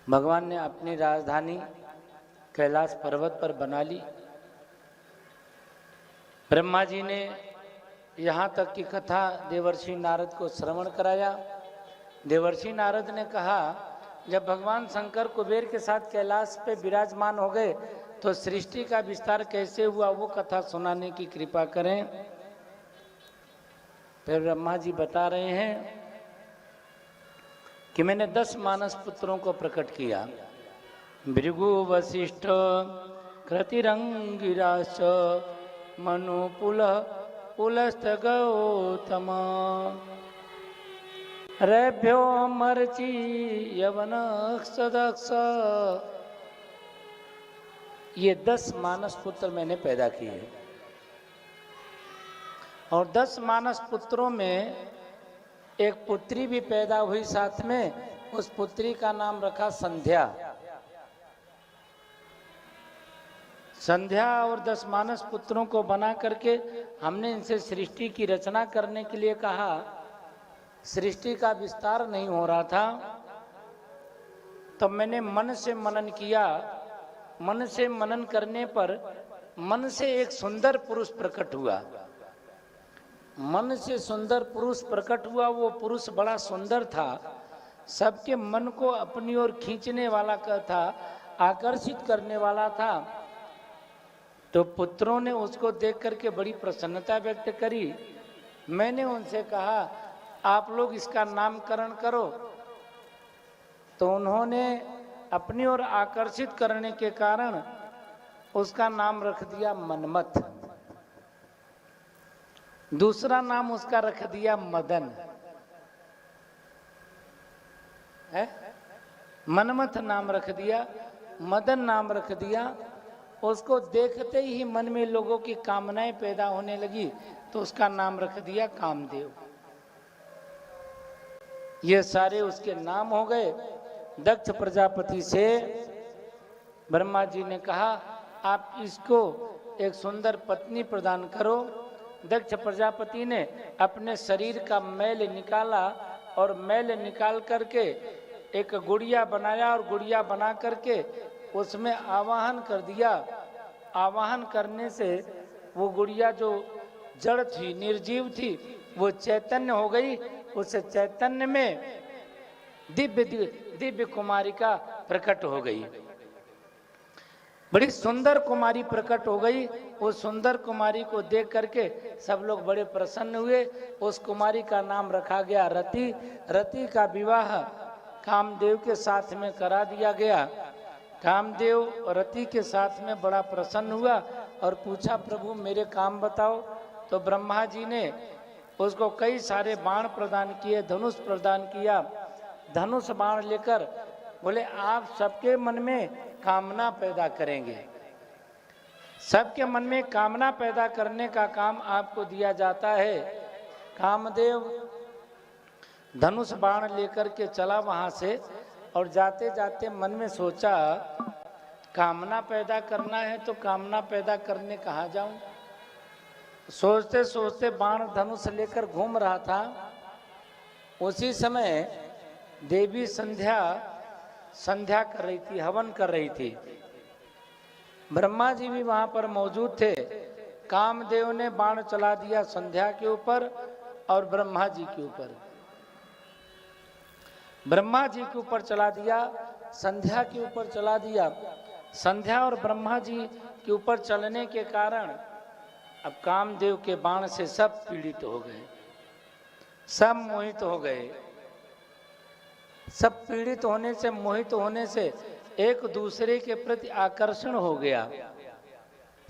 भगवान ने अपनी राजधानी कैलाश पर्वत पर बना ली। ब्रह्मा जी ने यहाँ तक की कथा देवर्षि नारद को श्रवण कराया। देवर्षि नारद ने कहा, जब भगवान शंकर कुबेर के साथ कैलाश पे विराजमान हो गए तो सृष्टि का विस्तार कैसे हुआ वो कथा सुनाने की कृपा करें। फिर ब्रह्मा जी बता रहे हैं कि मैंने 10 मानस पुत्रों को प्रकट किया। भृगु वशिष्ठ कृतिरंगिराश्च मनु पुलस्त गौतम रेभ्यो मर्चि यवन सदक्ष। ये 10 मानस पुत्र मैंने पैदा किए और 10 मानस पुत्रों में एक पुत्री भी पैदा हुई साथ में। उस पुत्री का नाम रखा संध्या। संध्या और 10 मानस पुत्रों को बना करके हमने इनसे सृष्टि की रचना करने के लिए कहा। सृष्टि का विस्तार नहीं हो रहा था तो मैंने मन से मनन किया। मन से मनन करने पर मन से एक सुंदर पुरुष प्रकट हुआ। मन से सुंदर पुरुष प्रकट हुआ। वो पुरुष बड़ा सुंदर था, सबके मन को अपनी ओर खींचने वाला था, आकर्षित करने वाला था। तो पुत्रों ने उसको देख करके बड़ी प्रसन्नता व्यक्त करी। मैंने उनसे कहा, आप लोग इसका नामकरण करो। तो उन्होंने अपनी ओर आकर्षित करने के कारण उसका नाम रख दिया मनमथ। दूसरा नाम उसका रख दिया मदन है। मनमथ नाम रख दिया, मदन नाम रख दिया। उसको देखते ही मन में लोगों की कामनाएं पैदा होने लगी तो उसका नाम रख दिया कामदेव। ये सारे उसके नाम हो गए। दक्ष प्रजापति से ब्रह्मा जी ने कहा, आप इसको एक सुंदर पत्नी प्रदान करो। दक्ष प्रजापति ने अपने शरीर का मैल निकाला और मैल निकाल करके एक गुड़िया बनाया और गुड़िया बना करके उसमें आवाहन कर दिया। आवाहन करने से वो गुड़िया जो जड़ थी, निर्जीव थी, वो चैतन्य हो गई। उस चैतन्य में दिव्य कुमारी का प्रकट हो गई। बड़ी सुंदर कुमारी प्रकट हो गई। उस सुंदर कुमारी को देख करके सब लोग बड़े प्रसन्न हुए। उस कुमारी का नाम रखा गया रति। रति का विवाह कामदेव के साथ में करा दिया गया। कामदेव रति के साथ में बड़ा प्रसन्न हुआ और पूछा, प्रभु मेरे काम बताओ। तो ब्रह्मा जी ने उसको कई सारे बाण प्रदान किए, धनुष प्रदान किया। धनुष बाण लेकर बोले, आप सबके मन में कामना पैदा करेंगे। सबके मन में कामना पैदा करने का काम आपको दिया जाता है। कामदेव धनुष बाण लेकर के चला वहां से और जाते जाते मन में सोचा, कामना पैदा करना है तो कामना पैदा करने कहाँ जाऊं। सोचते सोचते बाण धनुष लेकर घूम रहा था। उसी समय देवी संध्या कर रही थी, हवन कर रही थी। ब्रह्मा जी भी वहां पर मौजूद थे। कामदेव ने बाण चला दिया संध्या के ऊपर और ब्रह्मा जी के ऊपर। ब्रह्मा जी के ऊपर चला दिया, संध्या के ऊपर चला दिया। संध्या और ब्रह्मा जी के ऊपर चलने के कारण अब कामदेव के बाण से सब पीड़ित हो गए, सब मोहित हो गए। सब पीड़ित होने से, मोहित होने से एक दूसरे के प्रति आकर्षण हो गया।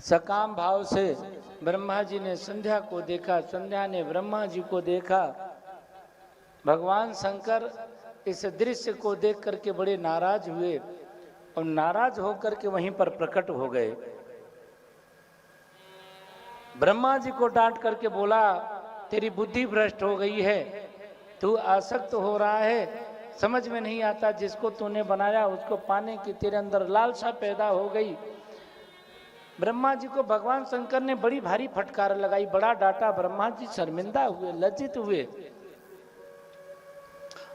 सकाम भाव से ब्रह्मा जी ने संध्या को देखा, संध्या ने ब्रह्मा जी को देखा। भगवान शंकर इस दृश्य को देख करके बड़े नाराज हुए और नाराज होकर के वहीं पर प्रकट हो गए। ब्रह्मा जी को डांट करके बोला, तेरी बुद्धि भ्रष्ट हो गई है, तू आसक्त हो रहा है, समझ में नहीं आता जिसको तूने बनाया उसको पाने की तेरे अंदर लालसा पैदा हो गई। ब्रह्मा जी को भगवान शंकर ने बड़ी भारी फटकार लगाई, बड़ा डांटा। ब्रह्मा जी शर्मिंदा हुए, लज्जित हुए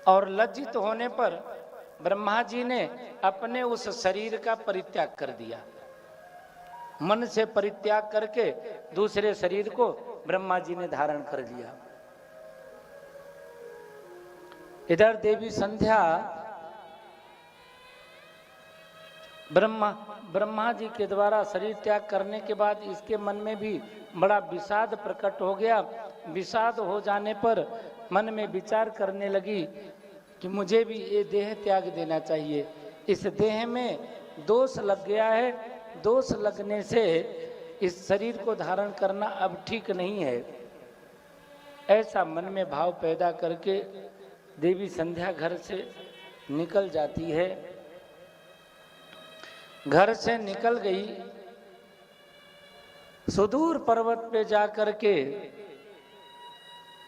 और लज्जित होने पर ब्रह्मा जी ने अपने उस शरीर का परित्याग कर दिया। मन से परित्याग करके दूसरे शरीर को ब्रह्मा जी ने धारण कर लिया। इधर देवी संध्या ब्रह्मा जी के द्वारा शरीर त्याग करने के बाद इसके मन में भी बड़ा विषाद प्रकट हो गया। विषाद हो जाने पर मन में विचार करने लगी कि मुझे भी ये देह त्याग देना चाहिए। इस देह में दोष लग गया है, दोष लगने से इस शरीर को धारण करना अब ठीक नहीं है। ऐसा मन में भाव पैदा करके देवी संध्या घर से निकल जाती है। घर से निकल गई, सुदूर पर्वत पे जाकर के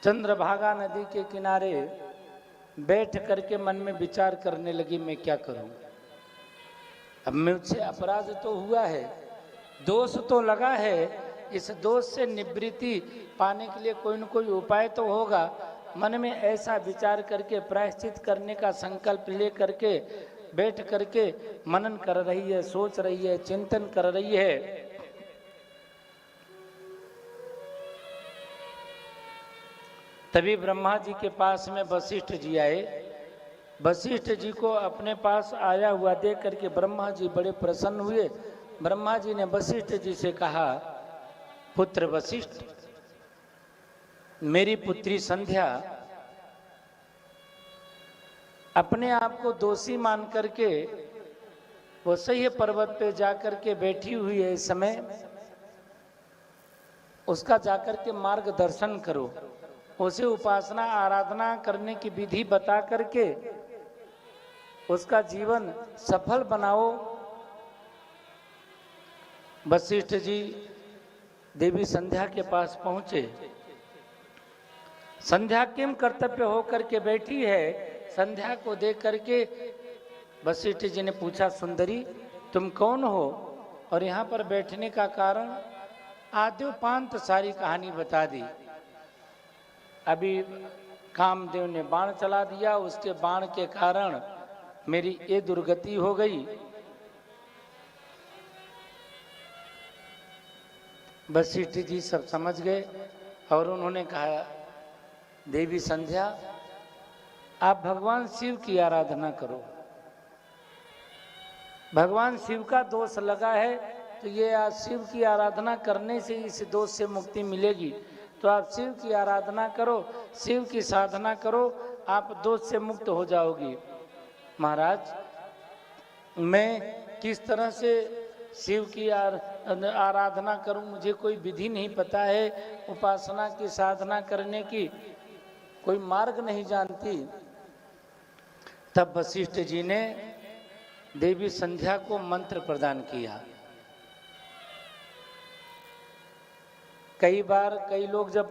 चंद्रभागा नदी के किनारे बैठ करके मन में विचार करने लगी, मैं क्या करूं। अब मुझसे अपराध तो हुआ है, दोष तो लगा है, इस दोष से निवृत्ति पाने के लिए कोई न कोई उपाय तो होगा। मन में ऐसा विचार करके प्रायश्चित करने का संकल्प ले करके बैठ करके मनन कर रही है, सोच रही है, चिंतन कर रही है। तभी ब्रह्मा जी के पास में वशिष्ठ जी आए। वशिष्ठ जी को अपने पास आया हुआ देख करके ब्रह्मा जी बड़े प्रसन्न हुए। ब्रह्मा जी ने वशिष्ठ जी से कहा, पुत्र वशिष्ठ, मेरी पुत्री संध्या अपने आप को दोषी मान करके वो सही पर्वत पे जाकर के बैठी हुई है। इस समय उसका जाकर के मार्गदर्शन करो, उसे उपासना आराधना करने की विधि बता करके उसका जीवन सफल बनाओ। वशिष्ठ जी देवी संध्या के पास पहुंचे। संध्या किम कर्तव्य होकर के बैठी है। संध्या को देख करके वशिष्ठ जी ने पूछा, सुंदरी तुम कौन हो और यहाँ पर बैठने का कारण? आद्योपांत सारी कहानी बता दी। अभी कामदेव ने बाण चला दिया, उसके बाण के कारण मेरी ये दुर्गति हो गई। वशिष्ठ जी सब समझ गए और उन्होंने कहा, देवी संध्या आप भगवान शिव की आराधना करो। भगवान शिव का दोष लगा है तो ये आज शिव की आराधना करने से इस दोष से मुक्ति मिलेगी। तो आप शिव की आराधना करो, शिव की साधना करो, आप दोष से मुक्त हो जाओगी। महाराज मैं किस तरह से शिव की आराधना करूं, मुझे कोई विधि नहीं पता है, उपासना की साधना करने की कोई मार्ग नहीं जानती। तब वशिष्ठ जी ने देवी संध्या को मंत्र प्रदान किया। कई बार कई लोग जब